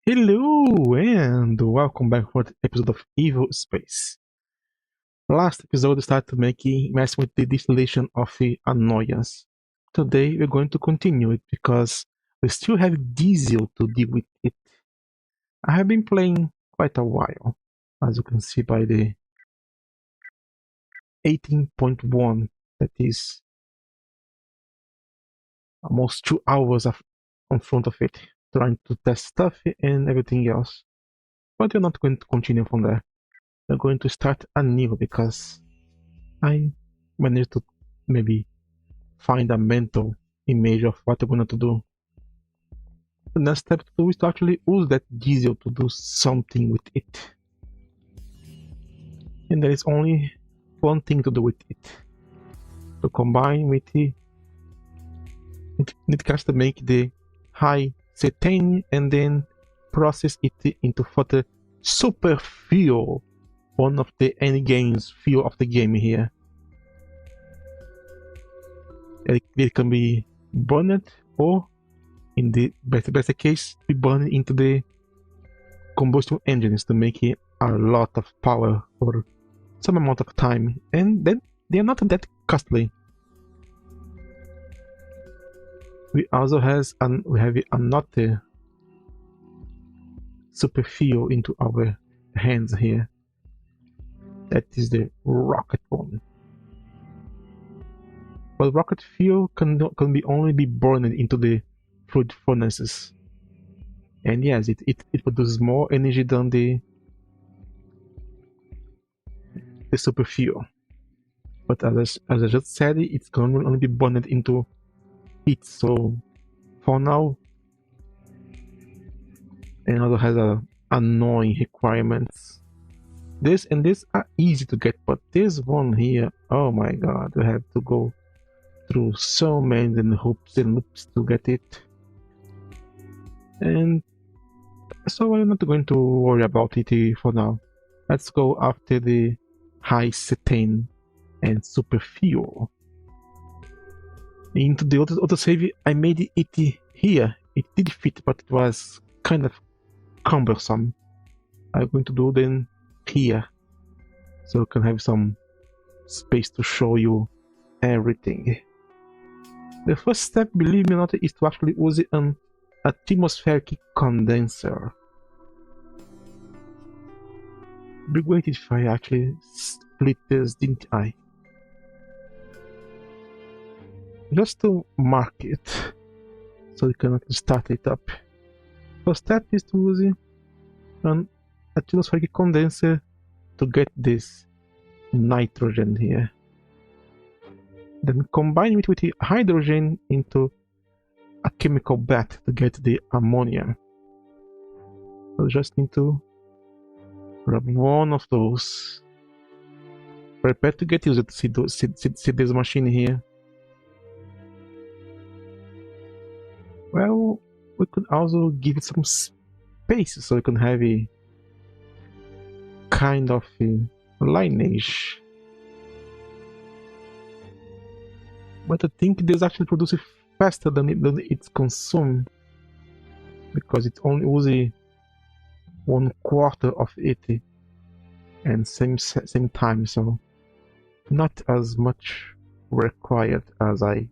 Hello and welcome back for the episode of Evospace. Last episode we started messing with the distillation of the annoyance. Today we're going to continue it because we still have diesel to deal with it. I have been playing quite a while, as you can see by the 18.1, that is almost 2 hours in front of it, trying to test stuff and everything else. But we're not going to continue from there. We're going to start anew because I managed to maybe find a mental image of what I'm going to do. The next step to do is to actually use that diesel to do something with it. And there is only one thing to do with it. To combine with it has to make the high cetane and then process it into further super fuel, one of the end games fuel of the game here. It can be burned or in the best case be burned into the combustion engines to make it a lot of power for some amount of time, and then they are not that costly. We also have another super fuel into our hands here. That is the rocket one. But rocket fuel can only be burned into the fluid furnaces. And yes, it produces more energy than the super fuel. But as I just said, it's can only be burned into heat. So for now, it also has annoying requirements. This and this are easy to get, but this one here, oh my god, we have to go through so many hoops and loops to get it. And so I'm not going to worry about it for now. Let's go after the high cetane and super fuel. Into the autosave, I made it here. It did fit, but it was kind of cumbersome. I'm going to do then here, so you can have some space to show you everything. The first step, believe me or not, is to actually use an atmospheric condenser. Be great if I actually split this, didn't I? Just to mark it, so you can start it up. First step is to use an atmospheric condenser to get this nitrogen here. Then combine it with the hydrogen into a chemical bath to get the ammonia. So just need to grab one of those. Prepare to get used to see this machine here. Well, we could also give it some space so we can have a kind of a lineage. But I think this actually produces faster than it's consumed, because it's only uses 1/4 of it and same time, so not as much required as I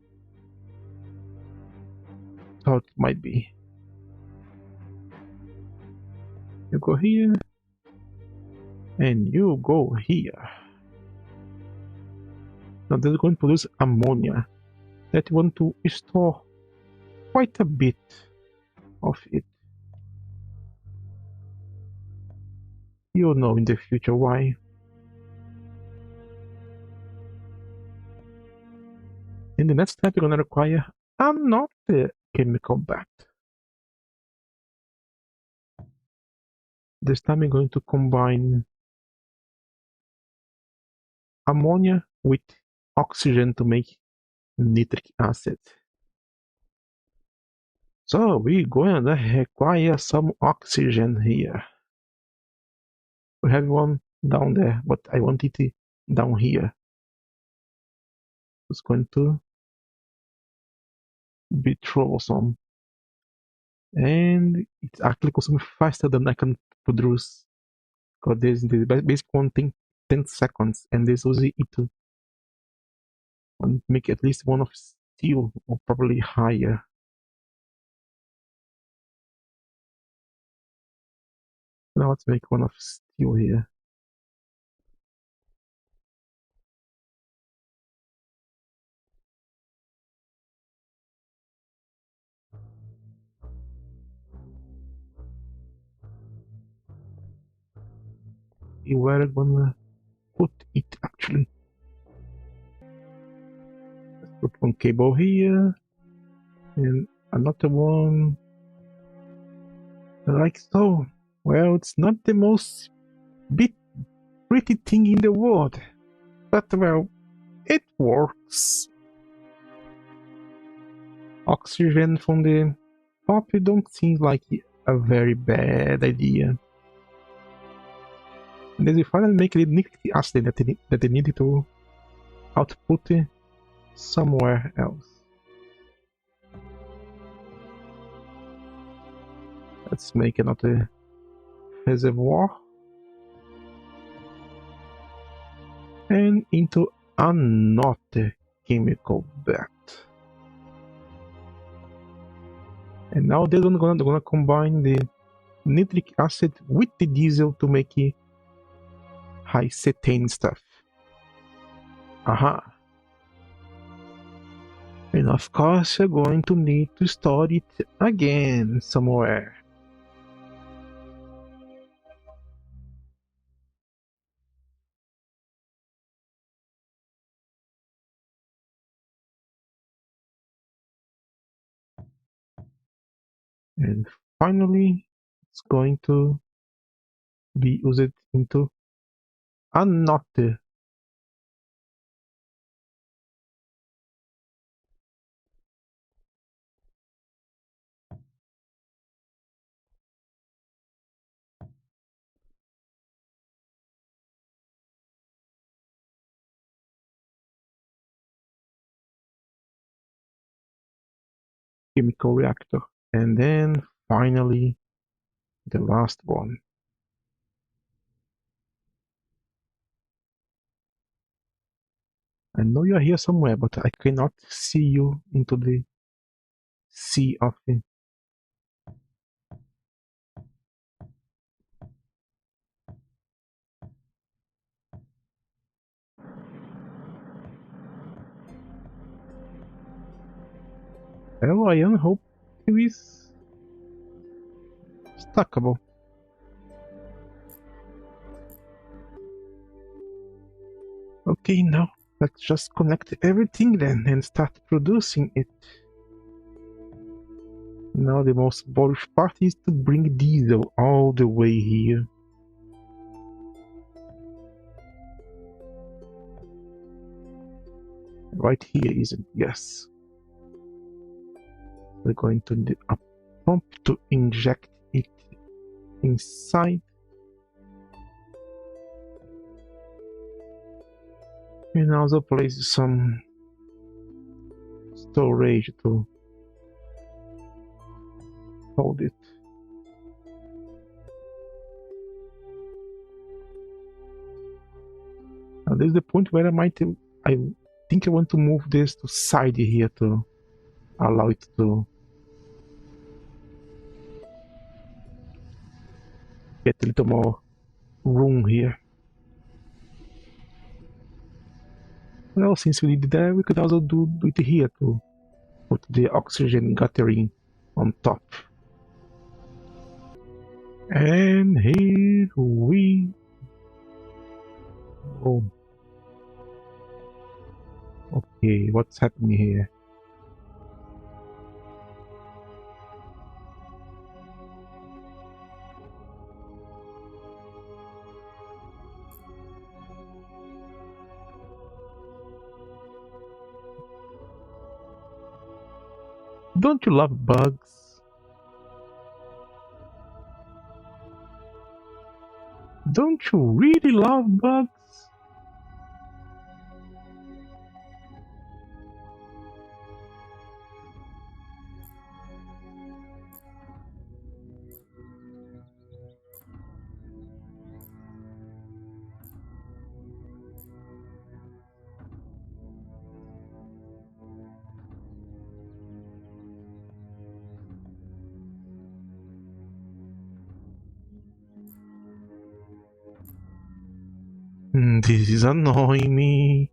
thought it might be. You go here and you go here. Now this is going to produce ammonia that you want to store quite a bit of it. You'll know in the future why. In the next step, you're going to require another chemical bath. This time, I'm going to combine ammonia with oxygen to make nitric acid. So we're going to require some oxygen here. We have one down there, but I want it down here. It's going to be troublesome. And it's actually consuming faster than I can produce. Because this basic one thing 10 seconds, and this was it to make at least one of steel or probably higher. Now let's make one of steel here. Where I'm gonna put it actually? Let's put one cable here and another one like so. Well, it's not the most pretty thing in the world, but well, it works. Oxygen from the top don't seem like a very bad idea. And then we finally make the nitric acid that they needed to output somewhere else. Let's make another reservoir and into another chemical bath. And now they're gonna combine the nitric acid with the diesel to make high cetane stuff. Aha. And of course you're going to need to store it again somewhere. And finally it's going to be used into another chemical reactor. And then finally the last one. I know you're here somewhere, but I cannot see you into the sea of it. Well, I hope it is stackable. Okay, now let's just connect everything then and start producing it. Now the most bullish part is to bring diesel all the way here. Right here, isn't it? Yes. We're going to need a pump to inject it inside. And also place some storage to hold it. Now this is the point where I think I want to move this to side here to allow it to get a little more room here. Well, since we did that, we could also do it here to put the oxygen gathering on top. And here we go. Okay, what's happening here? Don't you love bugs? Don't you really love bugs? This is annoying me.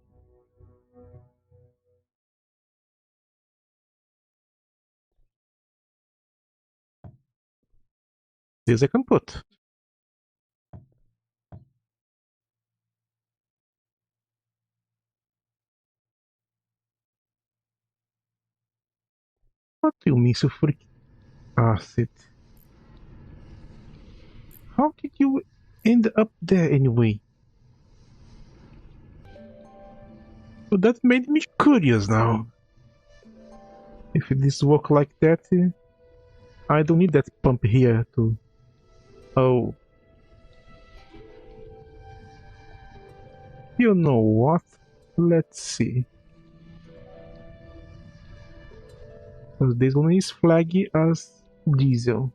This I can put. What do you mean sulfuric acid? How did you end up there anyway? So that made me curious now. If this work like that, I don't need that pump here to... Oh. You know what? Let's see. Because this one is flagged as diesel.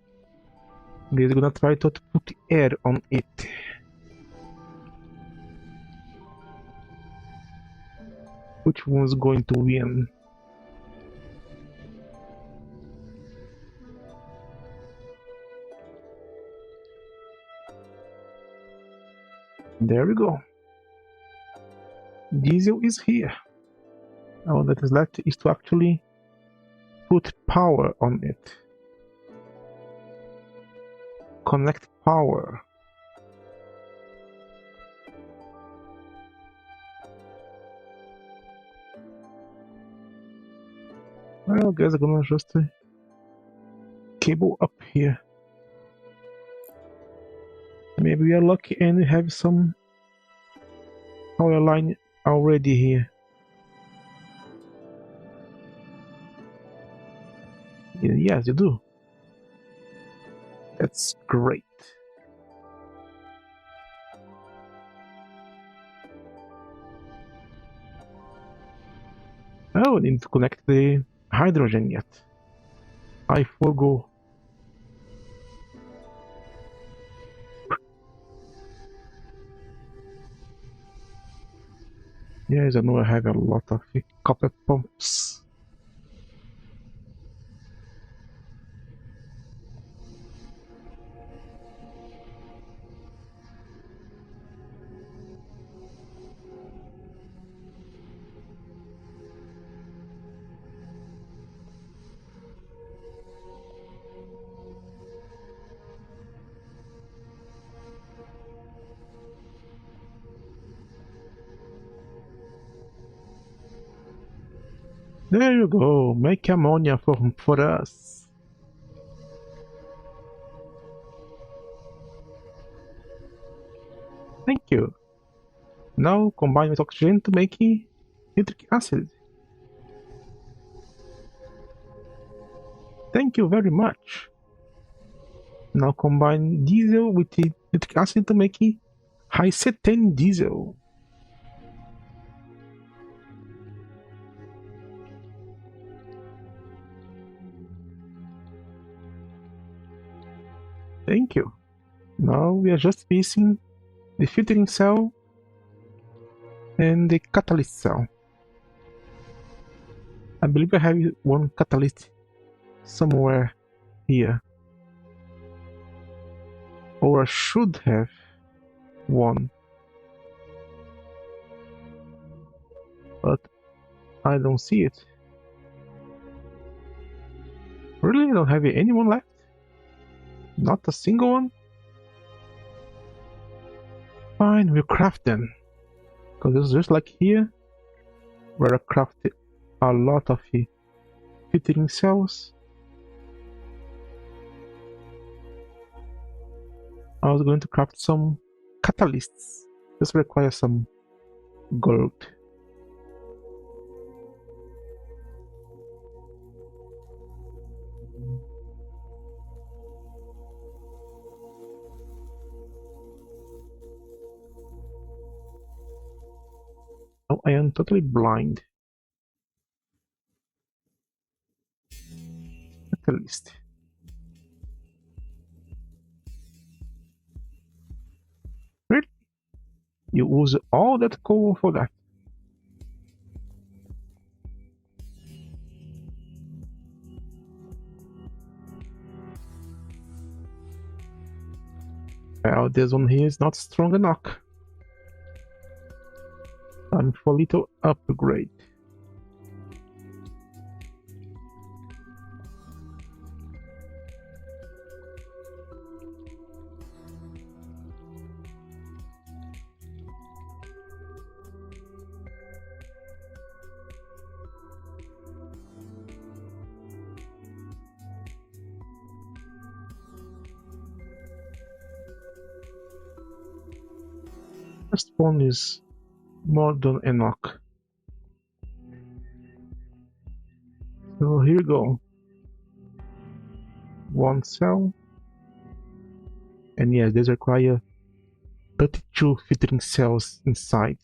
They're gonna try to put air on it. Which one's going to win? There we go. Diesel is here. Now that is left is to actually put power on it. Connect power. Well, I guess I'm gonna just cable up here. Maybe we are lucky and we have some power line already here. Yes, you do. That's great. Oh, I need to connect the hydrogen yet. I forgo. Yes, I know I have a lot of copper pumps. There you go, make ammonia for us. Thank you. Now combine with oxygen to make nitric acid. Thank you very much. Now combine diesel with the nitric acid to make high cetane diesel. Thank you. Now we are just missing the filtering cell and the catalyst cell. I believe I have one catalyst somewhere here. Or I should have one. But I don't see it. Really? I don't have anyone left? Not a single one? Fine, we'll craft them. Because it's just like here, where I crafted a lot of filtering cells. I was going to craft some catalysts. This requires some gold. Oh, I am totally blind. Catalyst. Really? You use all that coal for that? Well, this one here is not strong enough. Time for a little upgrade. First one is more than enough. So here we go. One cell. And yes, these require 32 filtering cells inside.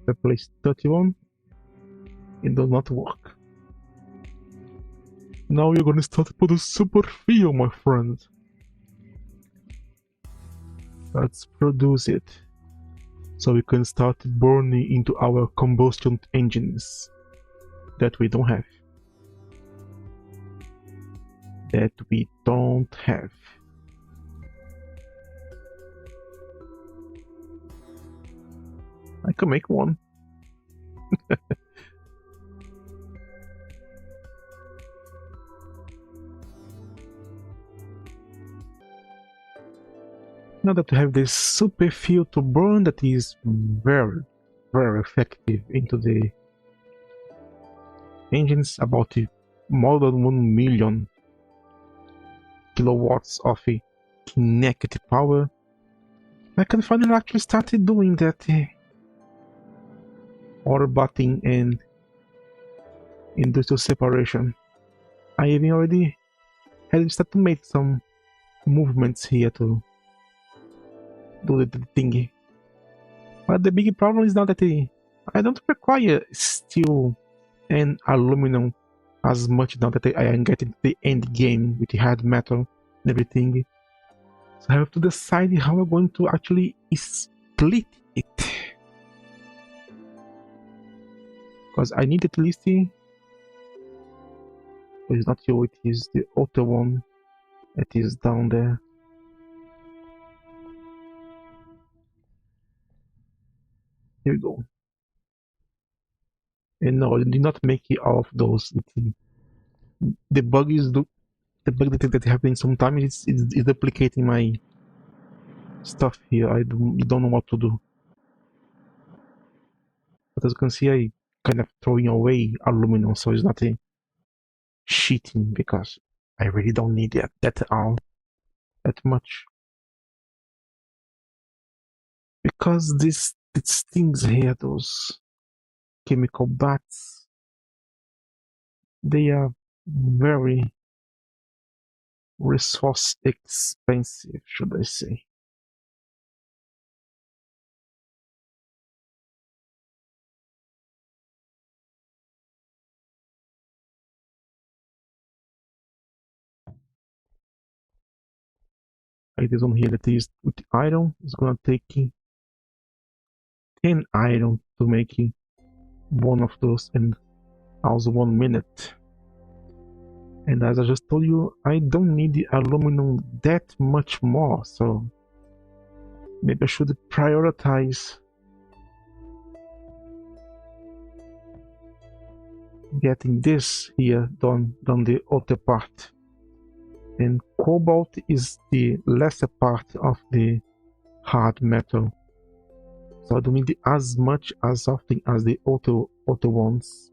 I placed 31. It does not work. Now you're gonna start to put a super fuel, my friend. Let's produce it. So we can start burning into our combustion engines that we don't have. I can make one. Now that we have this super fuel to burn that is very, very effective into the engines, about more than 1 million kilowatts of kinetic power, I can finally actually start doing that orbiting and industrial separation. I even already had started to make some movements here to do the thingy. But the big problem is now that I don't require steel and aluminum as much now that I am getting the end game with the hard metal and everything. So I have to decide how I'm going to actually split it. Because I need at least it's not you, it is the other one that is down there. Here we go. And no, I did not make it all of those. The bug is the bug that happening sometimes is duplicating my stuff here. I don't know what to do. But as you can see, I kind of throwing away aluminum, so it's not cheating because I really don't need that much. Because these things here, those chemical bats, they are very resource expensive, should I say. Like this one here that is with the iron, it's gonna take 10 iron to make one of those in also 1 minute. And as I just told you, I don't need the aluminum that much more, so maybe I should prioritize getting this here done the other part. And cobalt is the lesser part of the hard metal, so I don't need as much as often as the other ones.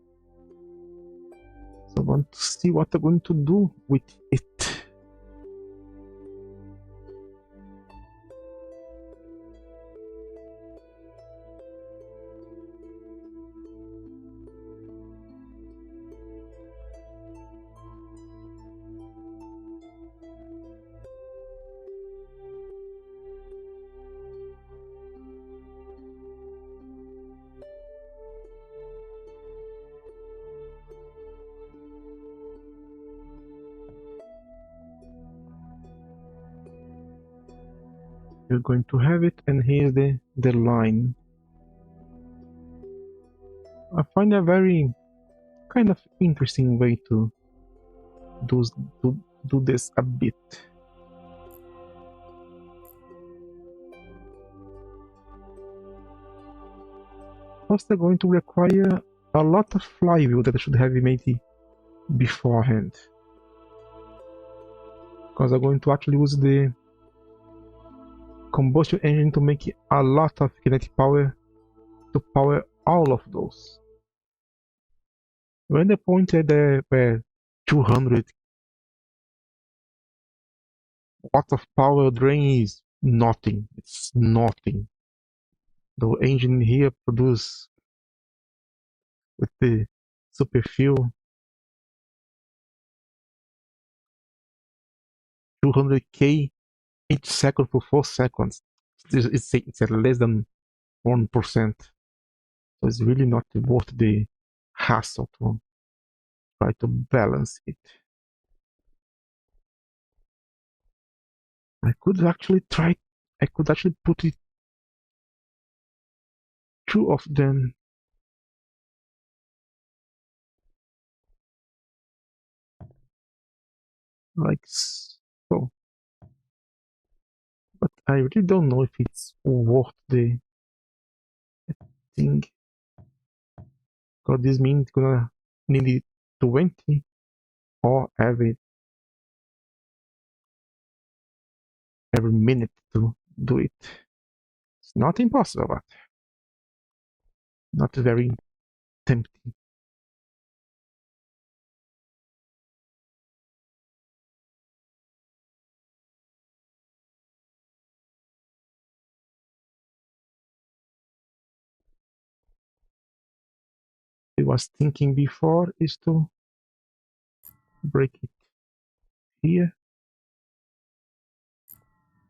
So I want to see what I'm going to do with it. You're going to have it, and here's the line. I find a very kind of interesting way to do this a bit. First, they're going to require a lot of flywheel that I should have made beforehand. Because I'm going to actually use the combustion engine to make a lot of kinetic power to power all of those. When the point at where 200 watts of power drain is nothing. It's nothing. The engine here produce with the super fuel 200k each second for 4 seconds. It's at less than 1%. So it's really not worth the hassle to try to balance it. I could actually put it 2 of them like so. But I really don't know if it's worth the thing. Because this means it's gonna need 20 or every minute to do it. It's not impossible, but not very tempting. I was thinking before is to break it here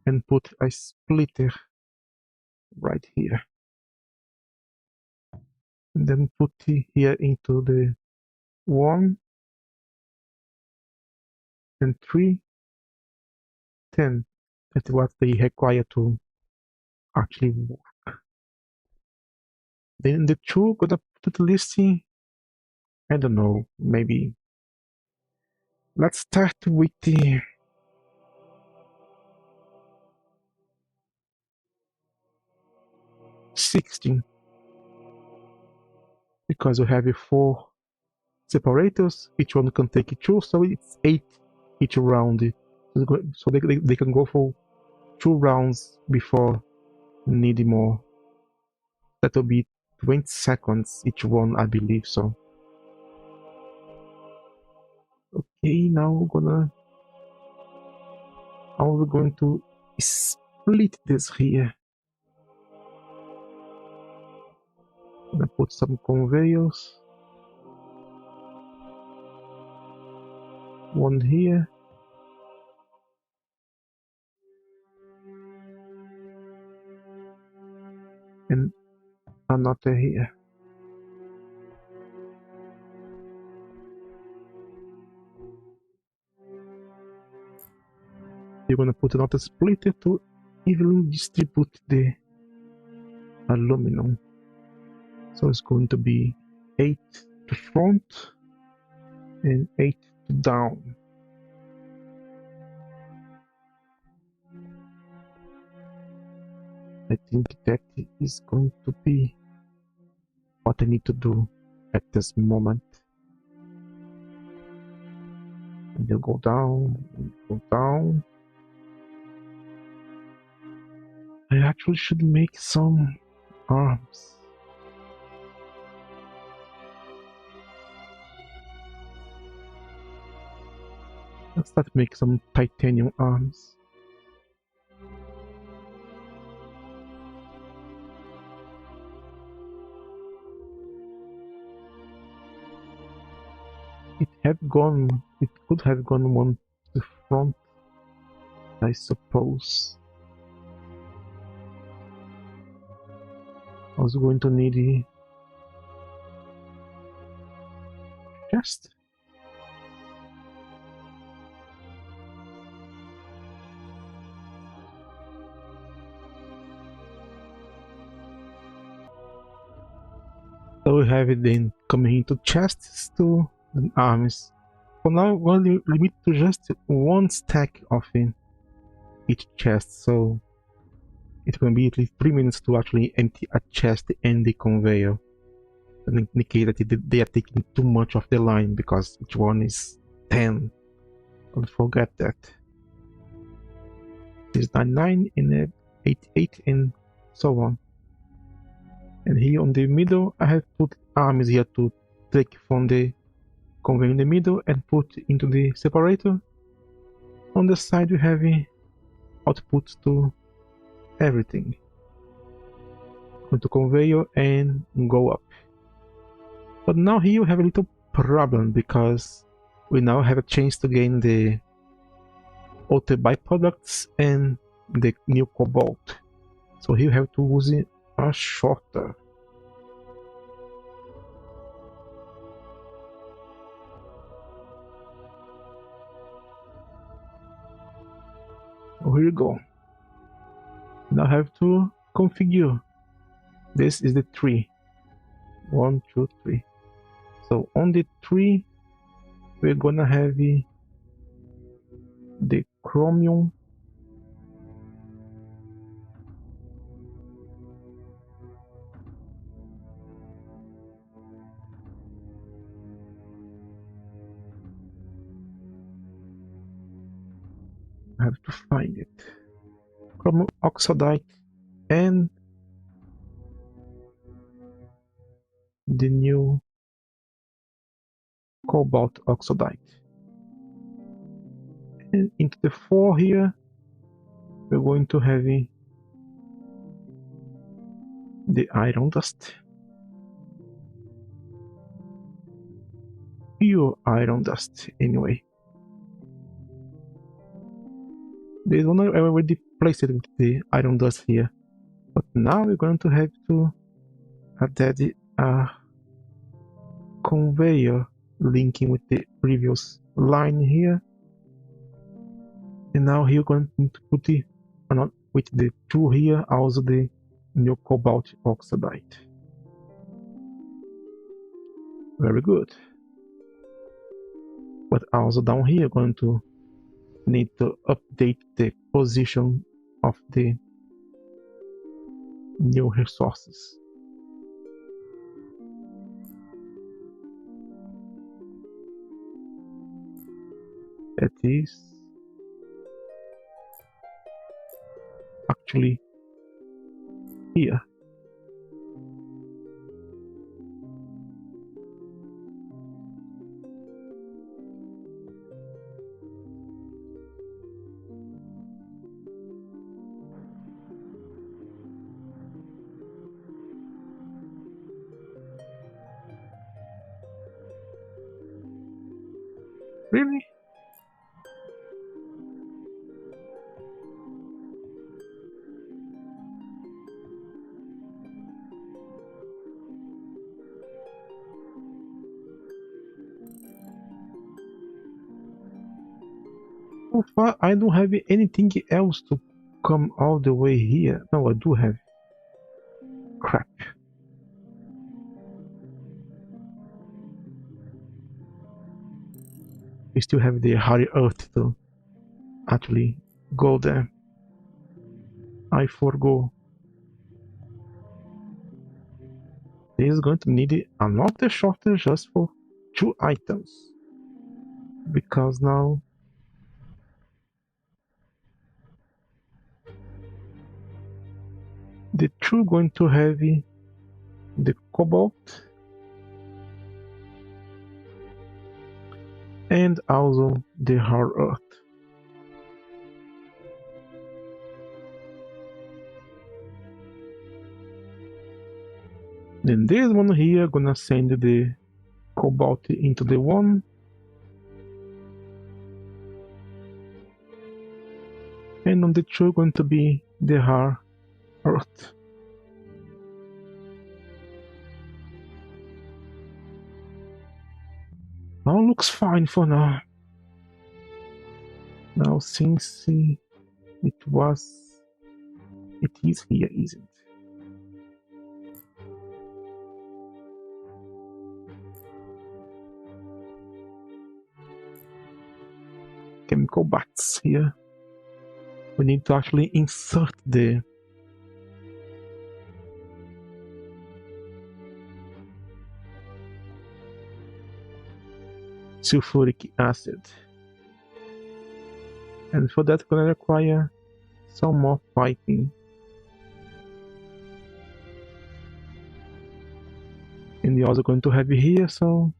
and put a splitter right here. And then put it here into the 1 and 3, 10. That's what they require to actually work. Then the 2 gonna put the listing, I don't know, maybe. Let's start with the 16. Because we have 4 separators, each one can take 2, so it's 8 each round. So they can go for 2 rounds before needing more. That will be 20 seconds each one, I believe so. Okay, now how are we going to split this here? I'm gonna put some conveyors. One here. And another here. You're gonna put another splitter to evenly distribute the aluminum. So it's going to be 8 to front and 8 to down. I think that is going to be what I need to do at this moment. And you go down, and go down. I actually should make some arms. Let's start make some titanium arms. It could have gone one to the front, I suppose. I was going to need a chest. So we have it then coming into chests to and arms. For now, we're going to limit to just 1 stack of each chest, so it will be at least 3 minutes to actually empty a chest and the conveyor. indicate that they are taking too much of the line because each one is 10. Don't forget that. This 99 and 88 and so on. And here on the middle, I have put arms here to take from the conveyor in the middle and put into the separator. On the side, we have outputs to everything. Go to conveyor and go up. But now here we have a little problem because we now have a chance to gain the other byproducts and the new cobalt. So here we have to use a shorter. Here we go. Now I have to configure. This is the 3. 1, 2, 3. So on the 3, we're gonna have the chromium. I have to find it. Chromium oxide and the new cobalt oxide. And into the 4 here, we're going to have the iron dust. Pure iron dust, anyway. This one I already placed it with the iron dust here. But now we're going to have to add a conveyor linking with the previous line here. And now here we're going to put the, with the 2 here, also the new cobalt oxide. Very good. But also down here, we're going to need to update the position of the new resources. That is actually here. Really? So far, I don't have anything else to come all the way here. No, I do have. Crap. We still have the hard earth to actually go there. I forgo. This is going to need another shorter just for 2 items. Because now the 2 going to have the cobalt and also the hard earth. Then this one here gonna send the cobalt into the 1. And on the 2 going to be the hard earth. Now looks fine for now. Now since it is here, isn't it? Chemical bats here. We need to actually insert the sulfuric acid. And for that, gonna require some more piping. And we're also going to have it here, so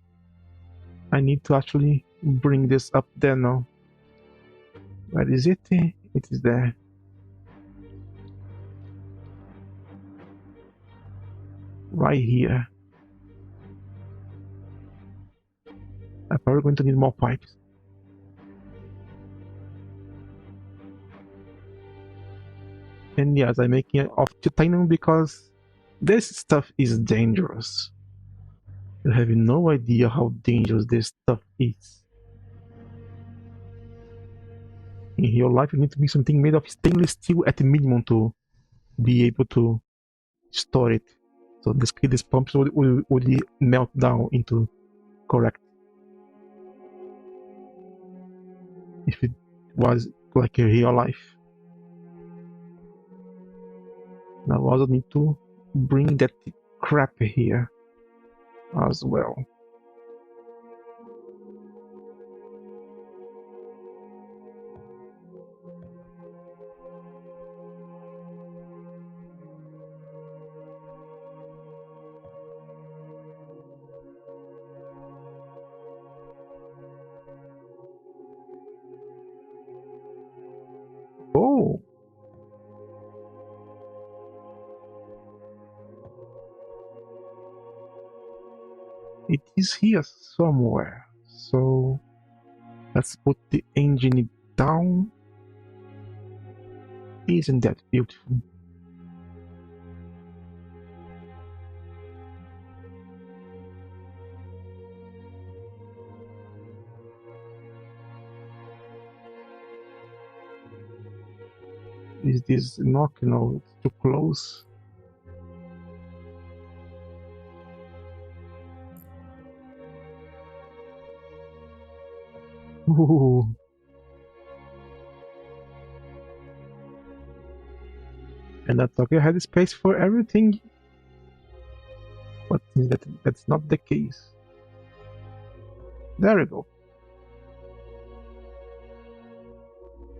I need to actually bring this up there now. Where is it? It is there. Right here. I'm probably going to need more pipes. And yes, I'm making it of titanium because this stuff is dangerous. You have no idea how dangerous this stuff is. In your life, you need to be something made of stainless steel at the minimum to be able to store it. So this pumps would melt down into correct. If it was like a real life. Now I also need to bring that crap here as well. Oh, it is here somewhere. So let's put the engine down. Isn't that beautiful? Is this knock? No, it's too close. Ooh. And I thought I had space for everything, but that's not the case. There we go.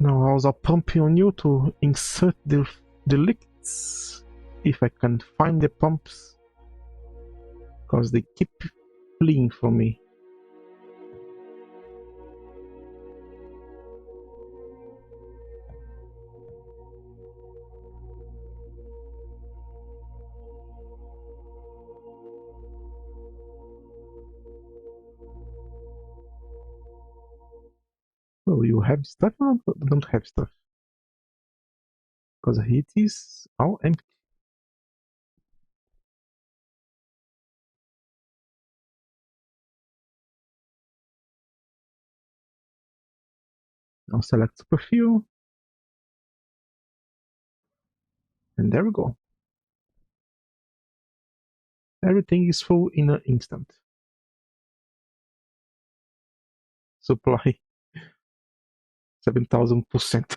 Now I was pumping on you to insert the liquids, if I can find the pumps, because they keep fleeing from me. So you have stuff or don't have stuff? Because it is all empty. Now select super fuel. And there we go. Everything is full in an instant. Supply 7,000%.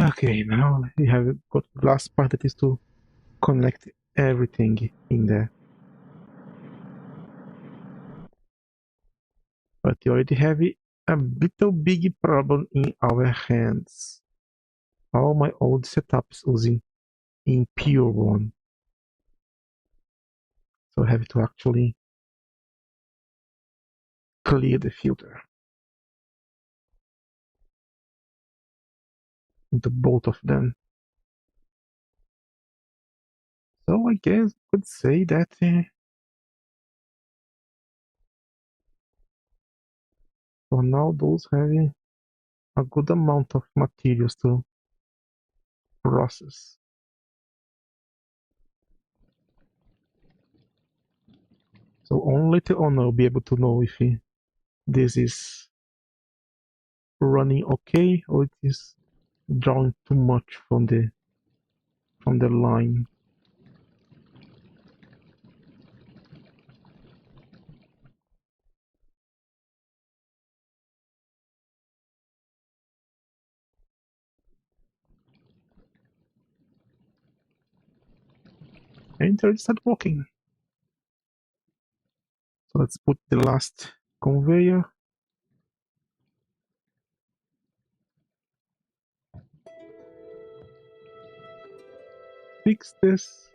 Okay, now we have got the last part, that is to connect everything in there. But we already have a little big problem in our hands. All my old setups using impure one. So I have to actually clear the filter into both of them. So I guess I could say that for now those have a good amount of materials to process. So only later on I'll be able to know if this is running okay or it is drawing too much from the line. And it started working. So let's put the last conveyor. Fix this.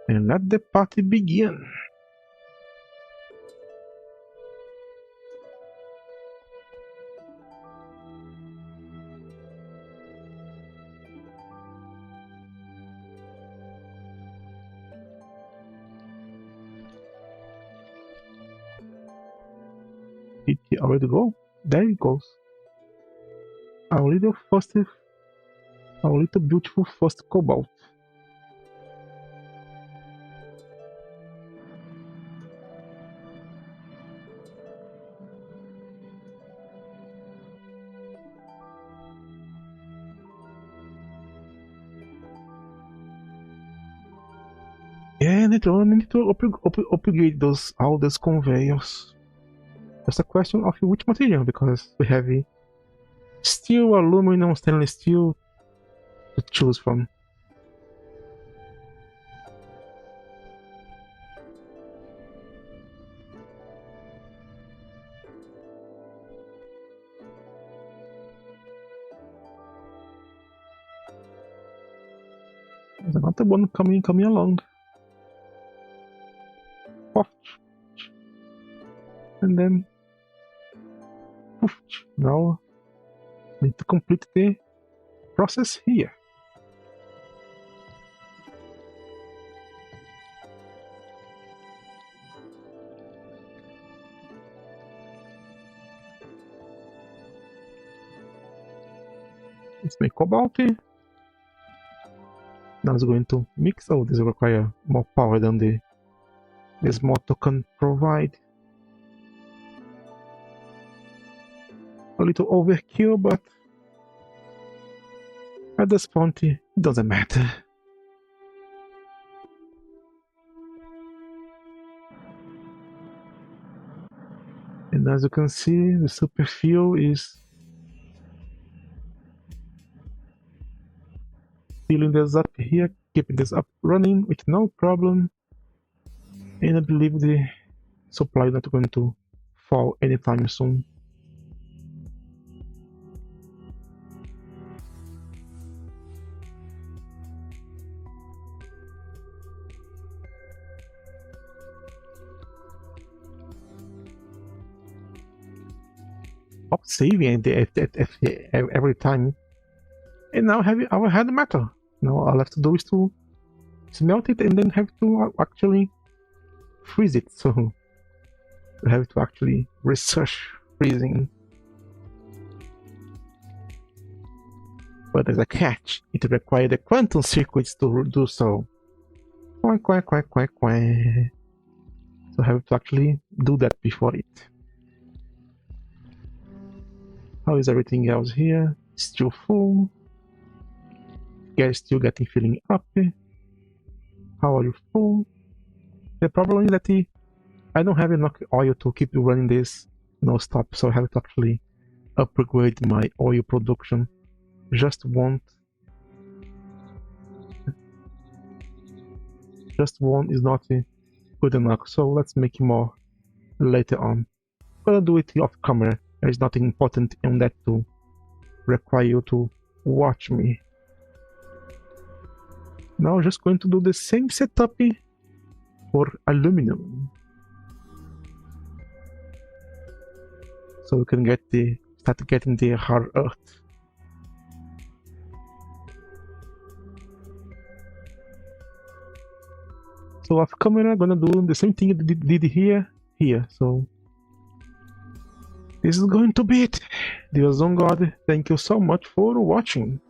And let the party begin. Did he already go? There it goes. Our little beautiful first cobalt. Yeah, I need to upgrade all those conveyors. Just a question of which material, because we have steel, aluminum, stainless steel to choose from. There's another one coming along. Poof. And then poof. Now need to complete the process here. Let's make cobalt. Now it's going to mix. Oh, this will require more power than this motor can provide. A little overkill, but at this point it doesn't matter. And as you can see, the super fuel is filling this up here, keeping this up running with no problem. And I believe the supply is not going to fall anytime soon. Stop saving every time. And now I will have the metal. Now all I have to do is to smelt it and then have to actually freeze it. So we have to actually research freezing. But there's a catch. It requires the quantum circuits to do so. Quack, quack, quack, quack, quack. So I have to actually do that before it. How is everything else here? Still full. Gas still getting filling up. How are you full? The problem is that I don't have enough oil to keep running this no stop, so I have to actually upgrade my oil production. Just one is not good enough, so let's make more later on. I'm gonna do it off camera. There's nothing important in that to require you to watch me. Now just going to do the same setup for aluminum. So we can start getting the hard earth. So off camera, I'm gonna do the same thing I did here. So this is going to be it. Dear Zone God, thank you so much for watching.